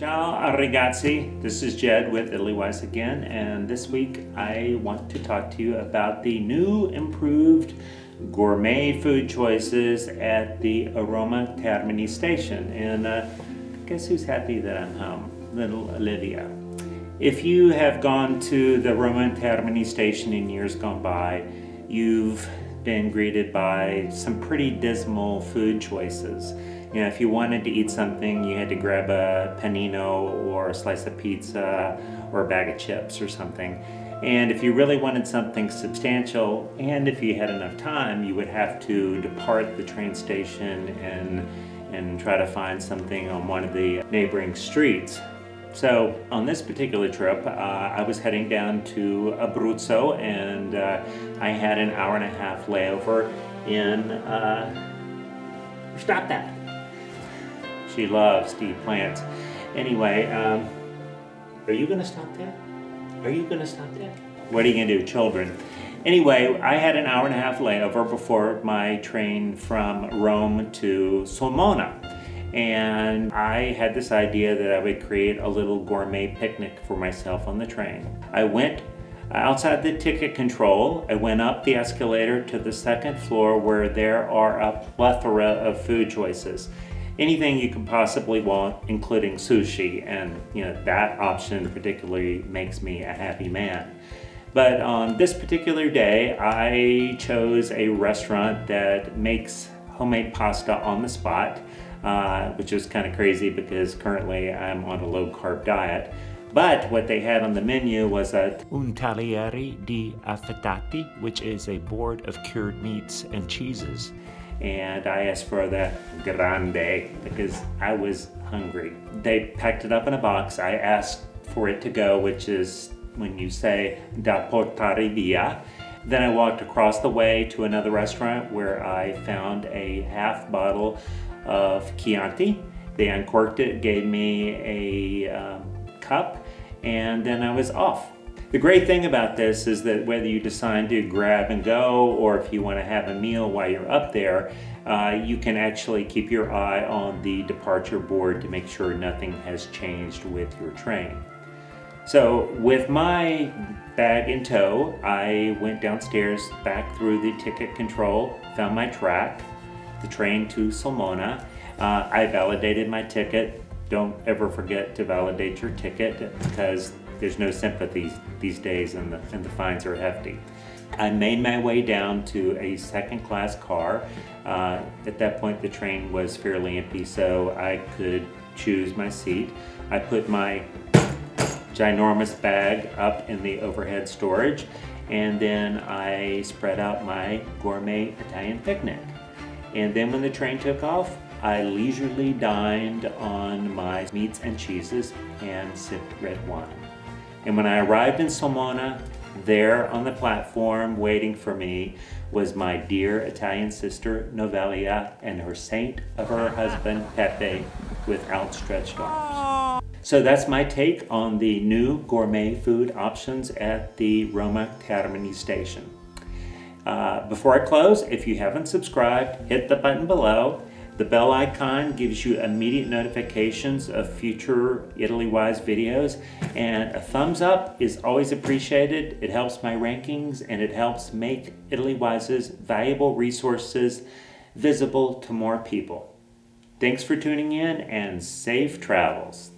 Ciao ragazzi, this is Jed with ItalyWise again, and this week I want to talk to you about the new improved gourmet food choices at the Roma Termini station. And guess who's happy that I'm home? Little Olivia. If you have gone to the Roma Termini station in years gone by, you've been greeted by some pretty dismal food choices. You know, if you wanted to eat something, you had to grab a panino or a slice of pizza or a bag of chips or something. And if you really wanted something substantial, and if you had enough time, you would have to depart the train station and try to find something on one of the neighboring streets. So on this particular trip, I was heading down to Abruzzo, and I had an hour-and-a-half layover in, stop that. She loves to eat plants. Anyway, are you gonna stop that? Are you gonna stop that? What are you gonna do, children? Anyway, I had an hour-and-a-half layover before my train from Rome to Sulmona. And I had this idea that I would create a little gourmet picnic for myself on the train. I went outside the ticket control. I went up the escalator to the second floor where there are a plethora of food choices. Anything you can possibly want, including sushi, and you know that option particularly makes me a happy man. But on this particular day, I chose a restaurant that makes homemade pasta on the spot, which is kind of crazy because currently I'm on a low-carb diet. But what they had on the menu was un tagliere di affettati, which is a board of cured meats and cheeses. And I asked for the Galland Egg because I was hungry. They packed it up in a box. I asked for it to go, which is when you say da portare via. Then I walked across the way to another restaurant where I found a half bottle of Chianti. They uncorked it, gave me a cup, and then I was off. The great thing about this is that whether you decide to grab and go or if you want to have a meal while you're up there, you can actually keep your eye on the departure board to make sure nothing has changed with your train. So with my bag in tow, I went downstairs back through the ticket control, found my track, the train to Sulmona. I validated my ticket. Don't ever forget to validate your ticket because there's no sympathy these days and the fines are hefty. I made my way down to a second-class car. At that point the train was fairly empty, so I could choose my seat. I put my ginormous bag up in the overhead storage, and then I spread out my gourmet Italian picnic. And then when the train took off, I leisurely dined on my meats and cheeses and sipped red wine. And when I arrived in Sulmona, there on the platform waiting for me was my dear Italian sister Novelia and her saint of her husband Pepe with outstretched arms. So that's my take on the new gourmet food options at the Roma Termini station. Before I close, if you haven't subscribed, hit the button below. The bell icon gives you immediate notifications of future ItalyWise videos, and a thumbs up is always appreciated. It helps my rankings and it helps make ItalyWise's valuable resources visible to more people. Thanks for tuning in and safe travels.